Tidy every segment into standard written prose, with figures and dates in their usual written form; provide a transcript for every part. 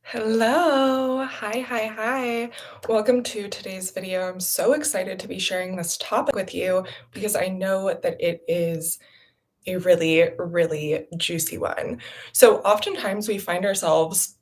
Hello. Hi. Welcome to today's video. I'm so excited to be sharing this topic with you because I know that it is a really juicy one. So, oftentimes we find ourselves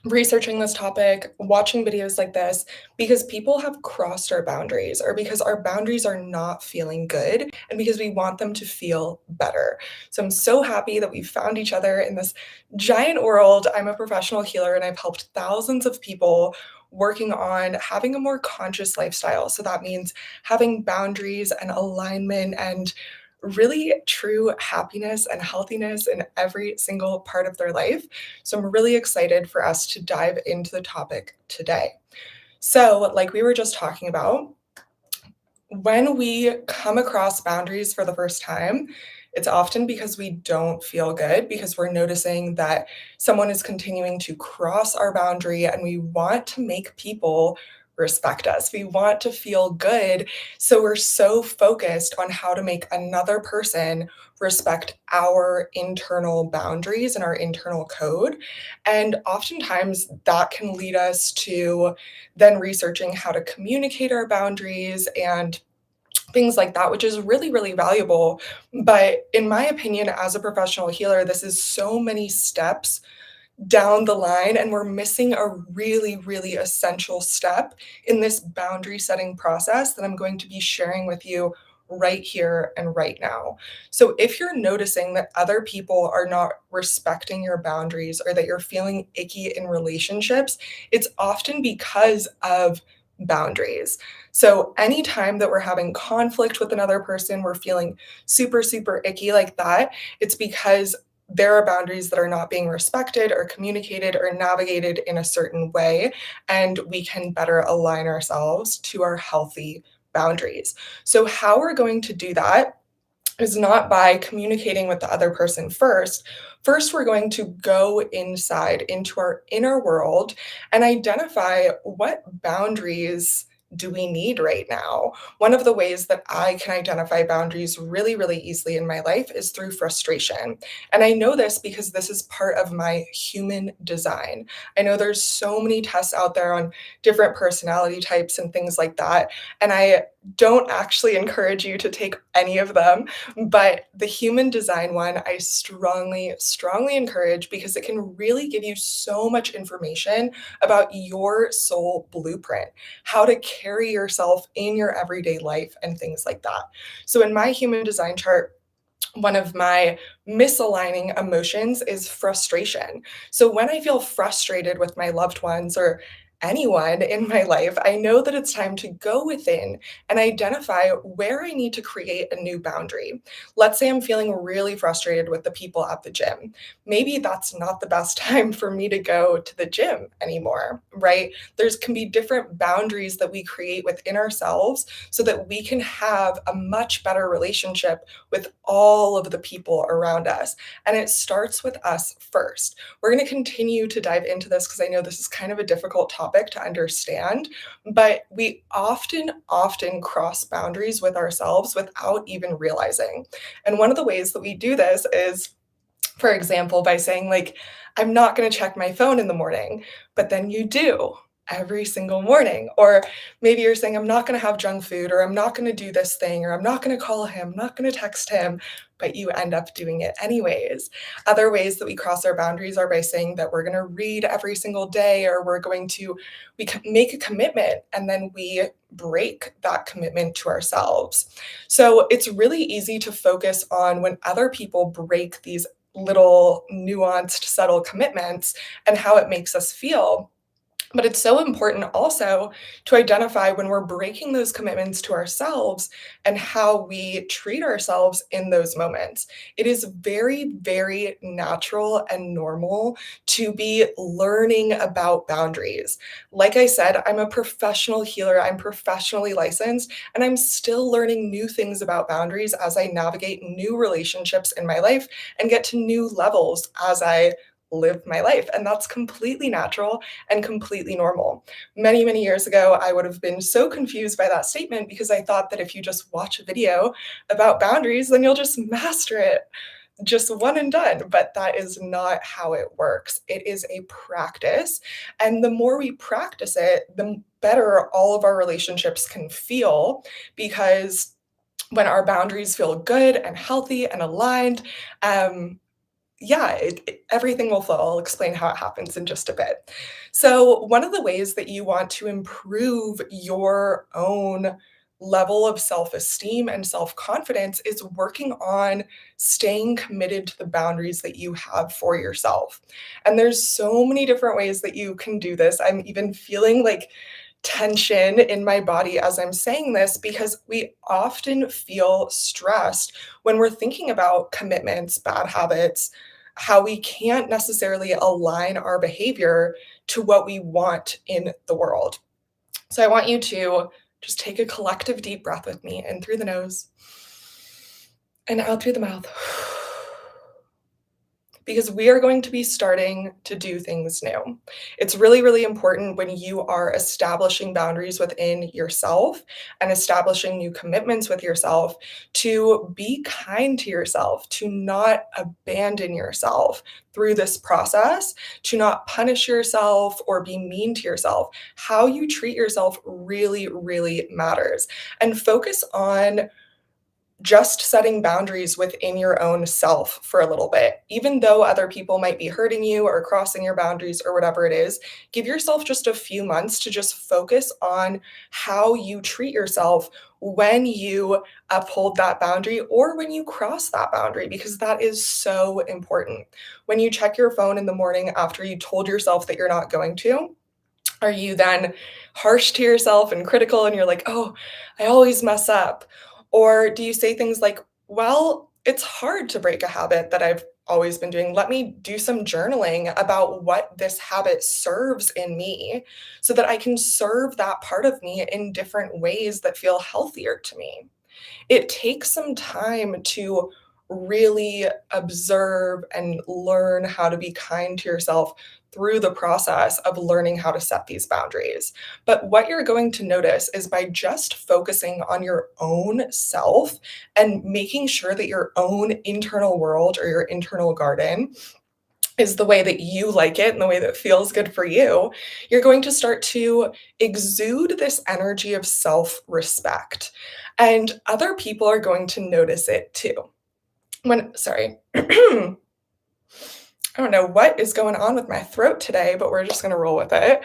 researching this topic, watching videos like this, because people have crossed our boundaries or because our boundaries are not feeling good and because we want them to feel better. So I'm so happy that we found each other in this giant world. I'm a professional healer and I've helped thousands of people working on having a more conscious lifestyle. So that means having boundaries and alignment and really true happiness and healthiness in every single part of their life. So I'm really excited for us to dive into the topic today. So, like we were just talking about, when we come across boundaries for the first time, it's often because we don't feel good, because we're noticing that someone is continuing to cross our boundary and we want to make people respect us. We want to feel good. So we're so focused on how to make another person respect our internal boundaries and our internal code. And oftentimes that can lead us to then researching how to communicate our boundaries and things like that, which is really valuable. But in my opinion, as a professional healer, this is so many steps down the line, and we're missing a really essential step in this boundary setting process that I'm going to be sharing with you right here and right now. So, if you're noticing that other people are not respecting your boundaries or that you're feeling icky in relationships, it's often because of boundaries. So, anytime that we're having conflict with another person, we're feeling super icky like that, it's because there are boundaries that are not being respected or communicated or navigated in a certain way, and we can better align ourselves to our healthy boundaries. So, how we're going to do that is not by communicating with the other person first. First, we're going to go inside into our inner world and identify what boundaries do we need right now. One of the ways that I can identify boundaries really easily in my life is through frustration. And I know this because this is part of my human design. I know there's so many tests out there on different personality types and things like that. And I don't actually encourage you to take any of them, but the human design one, I strongly encourage because it can really give you so much information about your soul blueprint, how to carry yourself in your everyday life, and things like that. So, in my human design chart, one of my misaligning emotions is frustration. So when I feel frustrated with my loved ones or anyone in my life, I know that it's time to go within and identify where I need to create a new boundary. Let's say I'm feeling really frustrated with the people at the gym. Maybe that's not the best time for me to go to the gym anymore, right? There's can be different boundaries that we create within ourselves so that we can have a much better relationship with all of the people around us. And it starts with us first. We're going to continue to dive into this because I know this is kind of a difficult topic to understand, but we often cross boundaries with ourselves without even realizing. And one of the ways that we do this is, for example, by saying, like, I'm not going to check my phone in the morning, but then you do every single morning. Or maybe you're saying, I'm not going to have junk food, or I'm not going to do this thing, or I'm not going to call him, I'm not going to text him, but you end up doing it anyways. Other ways that we cross our boundaries are by saying that we're going to read every single day, or make a commitment and then we break that commitment to ourselves. So it's really easy to focus on when other people break these little nuanced, subtle commitments and how it makes us feel. But it's so important also to identify when we're breaking those commitments to ourselves and how we treat ourselves in those moments. It is very natural and normal to be learning about boundaries. Like I said, I'm a professional healer, I'm professionally licensed, and I'm still learning new things about boundaries as I navigate new relationships in my life and get to new levels as I live my life. And that's completely natural and completely normal. Many years ago, I would have been so confused by that statement because I thought that if you just watch a video about boundaries, then you'll just master it. just one and done, but that is not how it works. It is a practice. And the more we practice it, the better all of our relationships can feel because when our boundaries feel good and healthy and aligned, um, yeah, everything will flow. I'll explain how it happens in just a bit. So, one of the ways that you want to improve your own level of self esteem and self confidence is working on staying committed to the boundaries that you have for yourself. And there's so many different ways that you can do this. I'm even feeling like tension in my body as I'm saying this because we often feel stressed when we're thinking about commitments, bad habits, how we can't necessarily align our behavior to what we want in the world. So I want you to just take a collective deep breath with me in through the nose and out through the mouth. Because we are going to be starting to do things new. It's really, really important when you are establishing boundaries within yourself and establishing new commitments with yourself to be kind to yourself, to not abandon yourself through this process, to not punish yourself or be mean to yourself. How you treat yourself really, really matters. And focus on just setting boundaries within your own self for a little bit. Even though other people might be hurting you or crossing your boundaries or whatever it is, give yourself just a few months to just focus on how you treat yourself when you uphold that boundary or when you cross that boundary, because that is so important. When you check your phone in the morning after you told yourself that you're not going to, are you then harsh to yourself and critical and you're like, "Oh, I always mess up?" Or do you say things like, "Well, it's hard to break a habit that I've always been doing. Let me do some journaling about what this habit serves in me so that I can serve that part of me in different ways that feel healthier to me." It takes some time to really observe and learn how to be kind to yourself through the process of learning how to set these boundaries. But what you're going to notice is by just focusing on your own self and making sure that your own internal world or your internal garden is the way that you like it and the way that feels good for you, you're going to start to exude this energy of self respect. And other people are going to notice it too. Sorry. I don't know what is going on with my throat today, but we're just going to roll with it.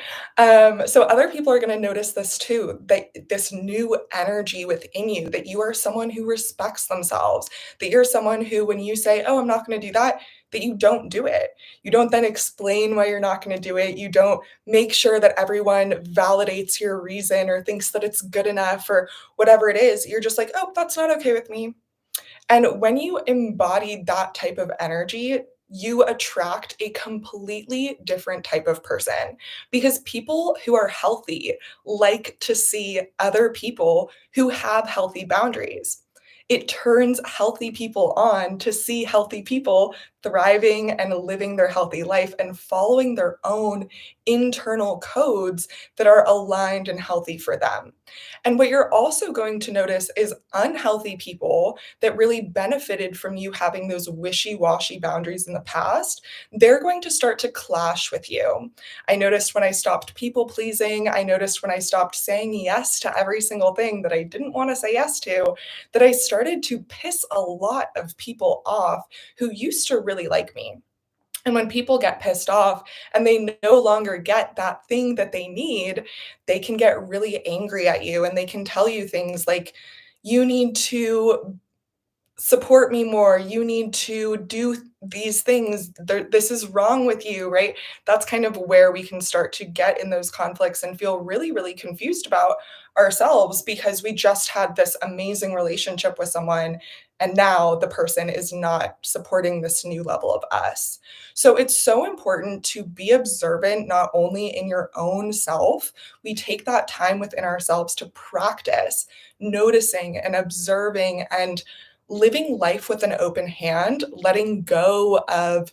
So other people are going to notice this too, that this new energy within you, that you are someone who respects themselves, that you're someone who, when you say, "Oh, I'm not going to do that," that you don't do it. You don't then explain why you're not going to do it. You don't make sure that everyone validates your reason or thinks that it's good enough or whatever it is. You're just like, "Oh, that's not okay with me." And when you embody that type of energy, you attract a completely different type of person because people who are healthy like to see other people who have healthy boundaries. It turns healthy people on to see healthy people thriving and living their healthy life and following their own internal codes that are aligned and healthy for them. And what you're also going to notice is unhealthy people that really benefited from you having those wishy-washy boundaries in the past, they're going to start to clash with you. I noticed when I stopped people pleasing, I noticed when I stopped saying yes to every single thing that I didn't want to say yes to, that I started to piss a lot of people off who used to really like me. And when people get pissed off and they no longer get that thing that they need, they can get really angry at you and they can tell you things like, "You need to support me more. You need to do these things. This is wrong with you," right? That's kind of where we can start to get in those conflicts and feel really, really confused about ourselves because we just had this amazing relationship with someone and now the person is not supporting this new level of us. So it's so important to be observant not only in your own self, we take that time within ourselves to practice noticing and observing and living life with an open hand, letting go of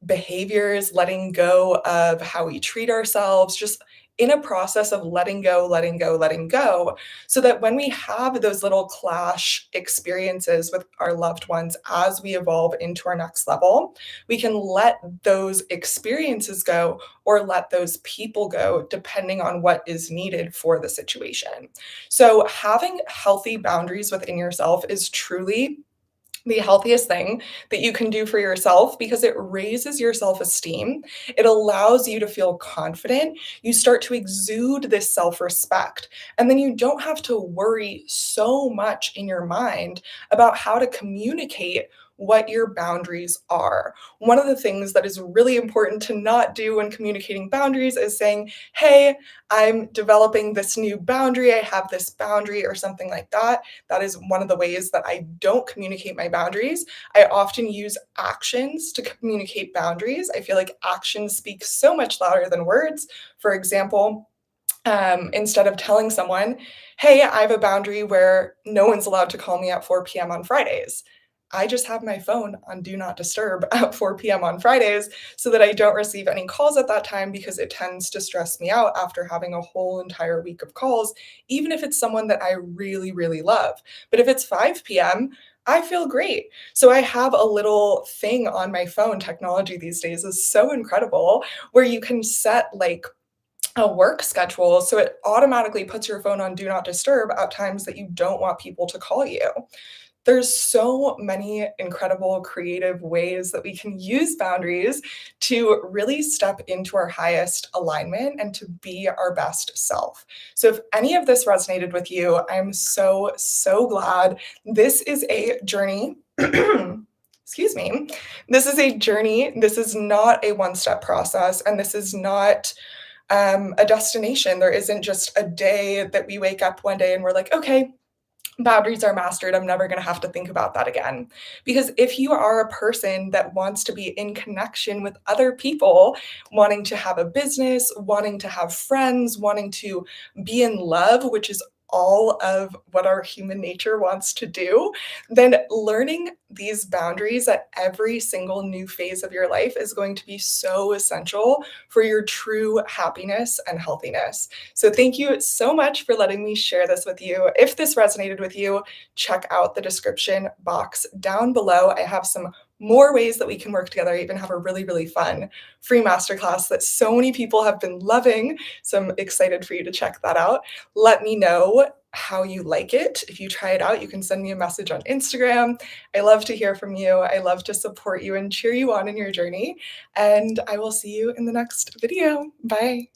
behaviors, letting go of how we treat ourselves, just in a process of letting go, letting go, letting go, so that when we have those little clash experiences with our loved ones as we evolve into our next level, we can let those experiences go or let those people go, depending on what is needed for the situation. So, having healthy boundaries within yourself is truly the healthiest thing that you can do for yourself because it raises your self esteem. It allows you to feel confident. You start to exude this self respect. And then you don't have to worry so much in your mind about how to communicate what your boundaries are. One of the things that is really important to not do when communicating boundaries is saying, hey, I'm developing this new boundary. I have this boundary, or something like that. That is one of the ways that I don't communicate my boundaries. I often use actions to communicate boundaries. I feel like actions speak so much louder than words. For example, instead of telling someone, hey, I have a boundary where no one's allowed to call me at 4 p.m. on Fridays. I just have my phone on Do Not Disturb at 4 p.m. on Fridays so that I don't receive any calls at that time because it tends to stress me out after having a whole entire week of calls, even if it's someone that I really, really love. But if it's 5 p.m., I feel great. So I have a little thing on my phone. Technology these days is so incredible where you can set like a work schedule so it automatically puts your phone on do not disturb at times that you don't want people to call you. There's so many incredible creative ways that we can use boundaries to really step into our highest alignment and to be our best self. So if any of this resonated with you, I'm so, so glad. This is a journey. Excuse me. This is a journey. This is not a one step process, and this is not a destination. There isn't just a day that we wake up one day and we're like, okay, boundaries are mastered. I'm never going to have to think about that again. Because if you are a person that wants to be in connection with other people, wanting to have a business, wanting to have friends, wanting to be in love, which is all of what our human nature wants to do, then learning these boundaries at every single new phase of your life is going to be so essential for your true happiness and healthiness. So thank you so much for letting me share this with you. If this resonated with you, check out the description box down below. I have some more ways that we can work together. I even have a really, really fun free masterclass that so many people have been loving. So I'm excited for you to check that out. Let me know how you like it. If you try it out, you can send me a message on Instagram. I love to hear from you. I love to support you and cheer you on in your journey. And I will see you in the next video. Bye.